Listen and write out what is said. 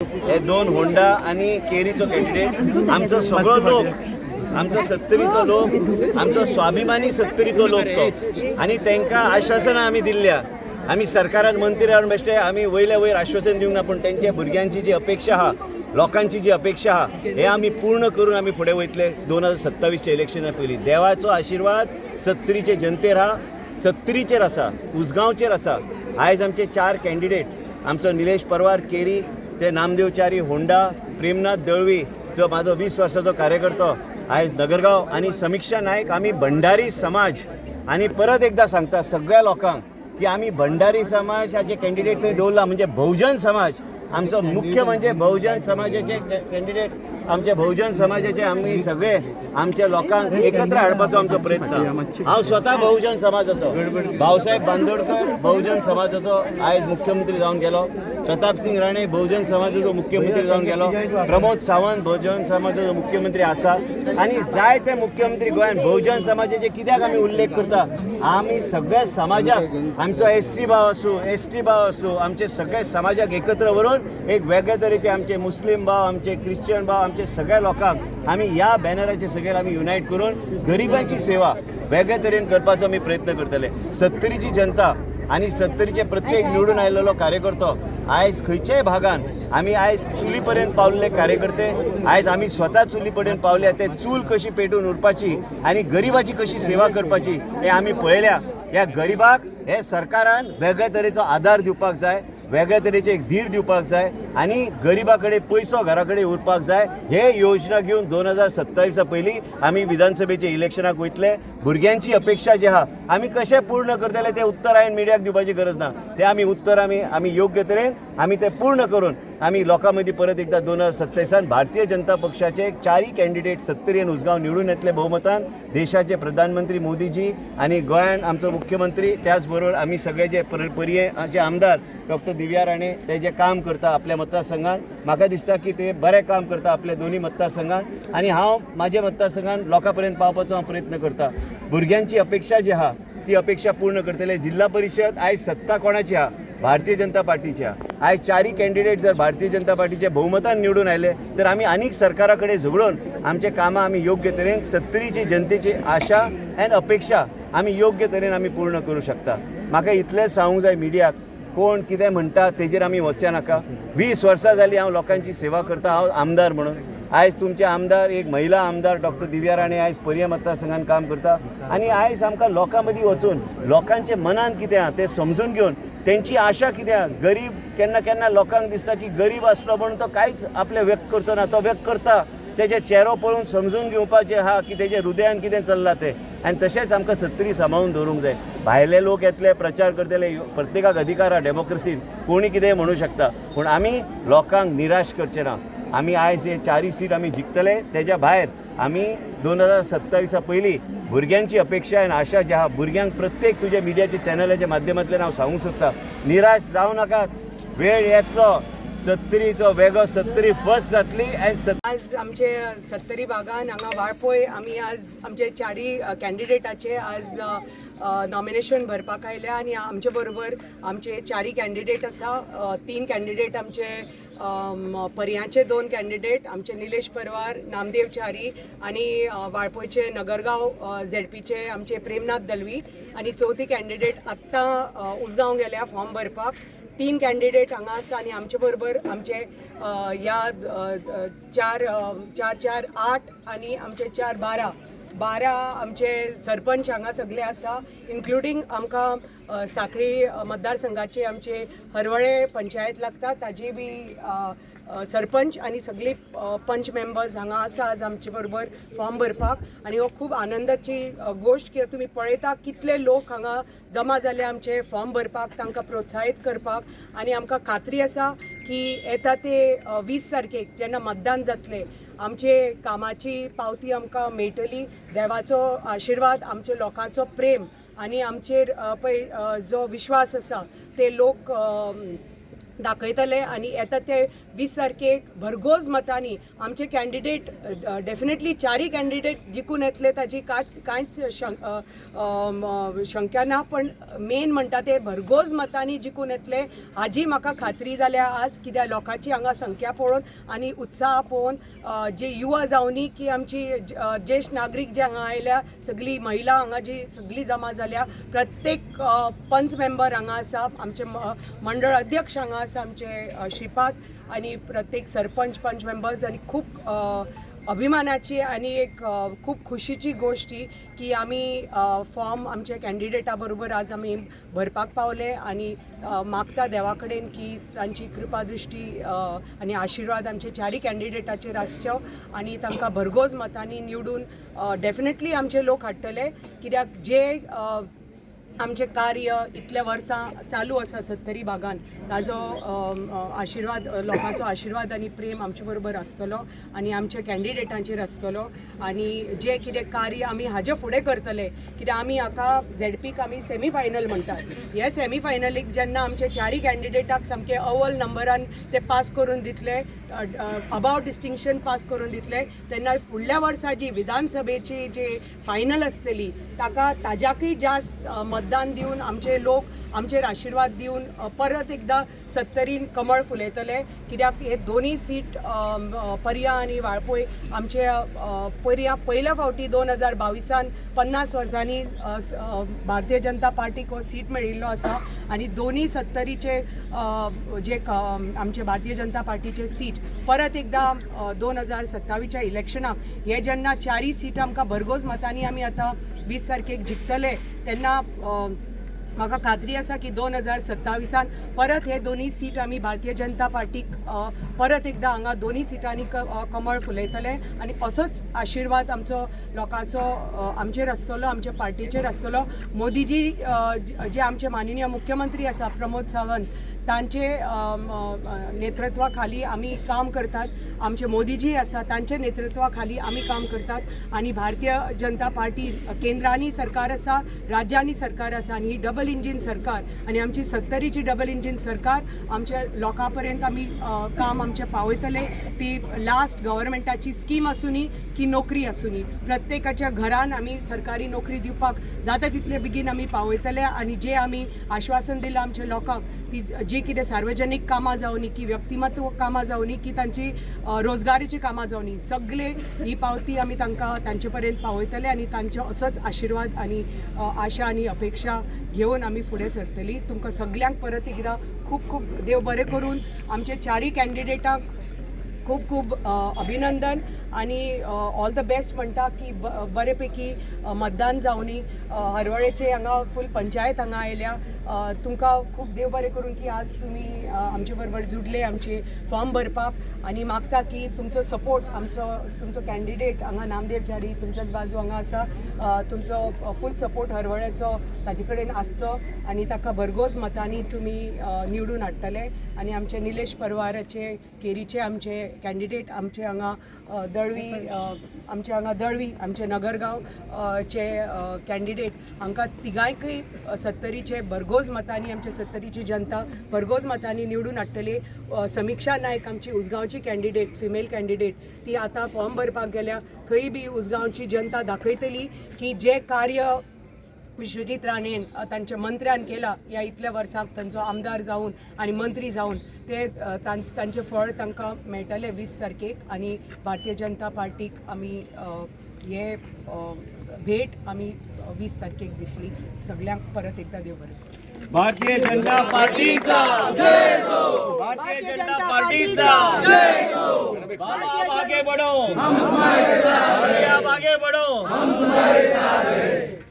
हे दोन होंडा आणि केरीचो कॅन्डिडेट आमचो सगळो लोक, आमचो 70रीचो लोक, आमचो स्वाभिमानी 70रीचो लोक तो, आणि तांकां आश्वासनां आमी दिल्ल्या. आमी सरकारान मंत्री रावन बेश्टे आमी वयल्या वयर आश्वासन दिवंक ना, पूण तेंच्या भुरग्यांची जी अपेक्षा आहा, लोकांची जी अपेक्षा आहा, हे आमी पूर्ण करून आमी फुडें वयतले 2027च्या इलेक्शना पयलीं. देवाचो आशिर्वाद 70रीचे जनतेर आहा, 70रीचेर आसा, उसगांवचेर आसा. आयज आमचे 4 कॅन्डिडेट, आमचो निलेश परवार केरी, ते नामदेवचारी होंडा, प्रेमनाथ दळवी जो माझो 20 वर्साचो कार्यकर्तो आयज नगरगांव, आणि समीक्षा नायक. आमी भंडारी समाज, आणि परत एकदा सांगता सगळ्या लोकांक की आमी भंडारी समाजाचे कॅन्डिडेट थंय दवरला, म्हणजे बहुजन समाज. आमचो मुख्य म्हणजे बहुजन समाजाचे कॅन्डिडेट, आमचे बहुजन समाजाचे आमी सगळे आमच्या लोकांक एकत्र हाडपाचो आमचो प्रयत्न. हांव स्वता बहुजन समाजाचो, भाऊसाहेब बांदोडकर बहुजन समाजाचो आयज मुख्यमंत्री जावन गेलो, प्रताप सिंग राणे बहुजन समाजाचो मुख्यमंत्री जावन गेलो, प्रमोद सावंत बहुजन समाजाचो मुख्यमंत्री आसा, आणि जायते मुख्यमंत्री गोंयांत बहुजन समाजाचे. कित्याक आमी उल्लेख करता, आमी सगळ्या समाजाक, आमचो SC भाव आसूं, ST भाव आसूं, आमचे सगळे समाजाक एकत्र व्हरून एक वेगळे तरेचे आमचे मुस्लीम भाव, आमचे क्रिश्चन भाव, आमचे सगळ्या लोकांक आमी ह्या बॅनराचे सगळे आमी युनायट करून गरिबांची सेवा वेगळे तरेन करपाचो आमी प्रयत्न करतले. 70रीची जनता आणि 70रीचे प्रत्येक निवडून आयिल्लो कार्यकर्तो आयज खंयच्याय भागान आमी आयज चुली पर्यंत पावल्ले कार्यकर्ते, आयज आमी स्वता चुली पर्यंत पावल्या. ते चूल कशी पेटून उरपाची आणि गरिबाची कशी सेवा करपाची हे आमी पळयल्या. ह्या गरिबाक हे सरकारान वेगळ्या तरेचो आधार दिवपाक जाय, वेगळ्या तरेचे एक धीर दिवपाक जाय, आणि गरिबा कडेन पयसो घरा कडेन उरपाक जाय. हे योजना घेवन 2027 पयलीं आमी विधानसभेचे इलेक्शनाक वयतले. भुरग्यांची अपेक्षा जी आहा आमी कशें पूर्ण करतले ते उत्तर हांवें मिडियाक दिवपाची गरज ना. ते आमी उत्तर आमी योग्य तरेन आमी ते पूर्ण करून आमी लोकां मदीं परत एकदा 2027 भारतीय जनता पक्षाचे 4 कॅन्डिडेट 70 उसगांव निवडून येतले बहुमतान. देशाचे प्रधानमंत्री मोदीजी आणि गोंयान आमचो मुख्यमंत्री, त्याच बरोबर आमी सगळे जे पर्येचे आमदार डॉक्टर दिव्या राणे, ते जे काम करता आपल्या मतदारसंघात, म्हाका दिसता की ते बरें काम करता आपल्या दोन्ही मतदारसंघात, आणि हांव म्हाज्या मतदारसंघात लोकां पर्यंत पावपाचो हांव प्रयत्न करता. भुरग्यांची अपेक्षा जी आहा ती अपेक्षा पूर्ण करतले. जिल्हा परिषद आयज सत्ता कोणाची आहा? भारतीय जनता पार्टीची आहा. आयज 4 कॅन्डिडेट जर भारतीय जनता पार्टीचे बहुमतान निवडून आयले तर आमी आनीक सरकारा कडेन झगडून आमचे कामां आमी योग्य तरेन 70रीची जनतेची आशा आनी अपेक्षा आमी योग्य तरेन आमी पूर्ण करूं शकता. म्हाका इतलें सांगूंक जाय मिडियाक, कोण कितें म्हणटा तेजेर आमी वचचें नाका. 20 वर्सां जालीं हांव लोकांची सेवा करता, हांव आमदार म्हणून. आयज तुमचे आमदार, एक महिला आमदार डॉक्टर दिव्या राणे आयज पर्या मतदारसंघात काम करता, आणि आयज आमकां लोकां मदीं वचून लोकांचे मनान कितें आहा तें समजून घेवन तेंची आशा कितें आहा. गरीब केन्ना केन्ना लोकांक दिसता की गरीब आसलो म्हणून तो कांयच आपलें व्यक्त करचो ना, तो व्यक्त करता. तेजे चेहरो पळोवन समजून घेवपाचें आहा की तेजे हृदयान कितें चल्लां तें, आनी तशेंच आमकां 70री सांबाळून दवरूंक जाय. भायले लोक येतले, प्रचार करतले, प्रत्येकाक अधिकार आहा डेमोक्रेसीन, कोणी कितेंय म्हणूं शकता, पूण आमी लोकांक निराश करचे ना. आमी आयज हे 4 सीट आमी जिखतले. तेज्या भायर आमी 2027 पयलीं भुरग्यांची अपेक्षा आनी आशा जी आहा, भुरग्यांक प्रत्येक तुज्या मिडियाच्या चॅनलाच्या माध्यमांतल्यान हांव सांगूंक सोदता, निराश जावं नाकात. वेळ येतलो 70रीचो वेगळो 70री फर्स्ट जातली. आज आमचे 70री भागान हांगा वाळपय आमी आज आमचे 4 कॅन्डिडेटाचे आज नॉमिनेशन भरपाक आयल्या, आणि आमचे बरोबर आमचे 4 कॅन्डिडेट आसा. 3 कॅन्डिडेट आमचे पर्याचे 2 कॅन्डिडेट, आमचे निलेश परवार, नामदेवचारी, आणि वाळपयचे नगरगांव ZPचे आमचे प्रेमनाथ दलवी, आणि 4थी कॅन्डिडेट आत्तां उसगांव गेल्या फॉर्म भरपाक. 3 कॅन्डिडेट हांगा आसा, आणि आमचे बरोबर आमचे ह्या 4 8 आणि आमचे 4 12 आमचे सरपंच हांगा सगळे आसा, इन्क्लुडींग आमकां साखळी मतदारसंघाचे आमचे हरवळे पंचायत लागता ताजी बी सरपंच आणि सगळी पंच मेंबर्स हांगा आसा आज आमचे बरोबर फॉर्म भरपाक. आणि हो खूब आनंदाची गोष्ट की तुमी पळयता कितले लोक हांगा जमा जाले आमचे फॉर्म भरपाक, तांकां प्रोत्साहीत करपाक. आणि आमकां खात्री आसा की येता ते 20 तारखेक जेन्ना मतदान जातले आमचे कामाची पावती आमकां मेळटली. देवाचो आशिर्वाद, आमच्या लोकांचो प्रेम आणि आमचेर पळय जो विश्वास आसा ते लोक दाखयतले आणि येता ते 20 तारखेक भरघोस मतांनी आमचे कॅन्डिडेट डेफिनेटली चारय कॅन्डिडेट जिखून येतले ताची कांयच शंका ना, पण मेन म्हणटा ते भरघोस मतांनी जिखून येतले हाजी म्हाका खात्री जाल्या आज, कित्याक लोकांची हांगा संख्या पळोवन आनी उत्साह पळोवन जे युवा जावनी की आमची ज्येश्ठ नागरीक जे हांगा आयल्या, सगळी महिला हांगा जी सगळी जमा जाल्या, प्रत्येक पंच मेंबर हांगा आसा, आमचे मंडळ अध्यक्ष हांगा आसा आमचे श्रीपाद, आणि प्रत्येक सरपंच पंच मेंबर्स, आणि खूप अभिमानाची आणि एक खूप खुशीची गोष्ट ही की आम्ही फॉर्म आमच्या कॅन्डिडेटा बरोबर आज आम्ही भरपाक पावले, आणि मागता देवा कडेन की तांची कृपा दृष्टी आणि आशिर्वाद आमचे चारय कॅन्डिडेटाचेर आसच्यो आणि तांकां भरघोस मतांनी निवडून डेफिनेटली आमचे लोक हाडटले, कित्याक जे आमचे कार्य इतल्या वर्सां चालू आसा 70 भागान, ताजो आशिर्वाद, लोकांचो आशिर्वाद आनी प्रेम आमचे बरोबर आसतलो आणि आमच्या कॅन्डिडेटांचेर आसतलो, आणि जे कितें कार्य आमी हाजे फुडें करतले, कित्याक आमी हाका झेडपीक आमी सेमी फायनल म्हणटात. हे सेमी फायनलीक जेन्ना आमचे चारय कॅन्डिडेटाक सामके अव्वल नंबरान ते पास करून दितले, अबाव डिस्टिंक्शन पास करून दितले, तेन्ना फुडल्या वर्सा जी विधानसभेची जी फायनल आसतली ताका ताज्याकय जास्त मतदान दिवन आमचे लोक आमचेर आशिर्वाद दिवन परत एकदा 70 कमळ फुलयतले, कित्याक हे दोन्ही सीट पर्या आणि वाळपय आमचे पर्या पहिल्या फावटी 2022 50 वर्सांनी भारतीय जनता पार्टीक हो सीट मेळिल्लो आसा, आणि दोन्ही 70चे जे आमचे भारतीय जनता पार्टीचे सीट परत एकदा 2027च्या इलेक्शनाक हे जेन्ना चारय सीट आमकां भरघोस मतांनी आमी आतां 20 तारखेक जिखतले, तेन्ना म्हाका खात्री आसा की 2027 परत हे दोन्ही सीट आमी भारतीय जनता पार्टीक परत एकदा हांगा दोन्ही सिटांनी कमळ फुलयतले, आणि असोच आशिर्वाद आमचो लोकांचो आमचेर आसतलो, आमच्या पार्टीचेर आसतलो. मोदीजी जे आमचे माननीय मुख्यमंत्री आसा प्रमोद सावंत, तांचे नेतृत्वा खाली आमी काम करतात, आमचे मोदीजी आसा तांचे नेतृत्वा खाली आमी काम करतात, आणि भारतीय जनता पार्टी केंद्रांनी सरकार आसा, राज्यांनी सरकार आसा, आणि ही डबल इंजिन सरकार, आणि आमची 70ची डबल इंजिन सरकार आमच्या लोकां पर्यंत आमी काम आमचे पावयतले. ती लास्ट गव्हर्मेंटाची स्कीम आसूनी की नोकरी आसूनी, प्रत्येकाच्या घरान आमी सरकारी नोकरी दिवपाक जाता तितले बेगीन आमी पावयतले, आणि जे आमी आश्वासन दिलां आमच्या लोकांक, ती जी कितें सार्वजनीक कामां जावनी की व्यक्तिमत्व कामां जावनी की तांची रोजगाराची कामां जावनी, सगळे ही पावती आमी तांकां तांचे पर्यंत पावयतले, आणि तांचो असोच आशिर्वाद आणि आशा आणि अपेक्षा घेवन आमी फुडें सरतली. तुमकां सगळ्यांक परत एकदा खूप खूप देव बरें करून आमचे चारय कॅन्डिडेटाक खूप खूप अभिनंदन आणि ऑल द बेस्ट म्हणटा की बरे पैकी मतदान जावनी. हरवळेचे हांगा फूल पंचायत हांगा आयल्या. तुमकां खूप देव बरें करून की आज तुमी आमचे बरोबर जुडले आमचे फॉर्म भरपाक, आणि मागता की तुमचो सपोर्ट तुमचो कॅन्डिडेट हांगा नामदेव च्यारी तुमच्याच बाजू हांगा आसा, तुमचो फूल सपोर्ट हरवळेचो ताजे कडेन आसचो, आणि ताका भरघोस मतांनी तुमी निवडून हाडटले. आणि आमचे निलेश परवाराचे केरीचे आमचे कॅन्डिडेट आमचे हांगा दळवी आमचे नगरगांव चे कॅन्डिडेट हांकां तिगांयकय 70चे भरघोस मतांनी आमच्या 70ची जनता भरघोस मतांनी निवडून हाडटली. समीक्षा नायक आमची उसगांवची कॅन्डिडेट फिमेल कॅन्डिडेट ती आतां फॉर्म भरपाक गेल्या. थंय बी उसगांवची जनता दाखयतली की जे कार्य विश्वजीत राणेन तांच्या मंत्र्यान केला ह्या इतल्या वर्साक तांचो आमदार जावन आणि मंत्री जावन ते तांचे फळ तांकां मेळटलें 20 तारखेक. आणि भारतीय जनता पार्टीक आमी हे भेट आमी 20 तारखेक दितली. सगळ्यांक परत एकदा देव बरें. भारतीय जनता पार्टीचा जय हो. भारतीय जनता पार्टीचा जय हो. बाबा आगे बढ़ो, हम तुम्हारे साथ हैं. आगे बढ़ो, हम तुम्हारे साथ हैं.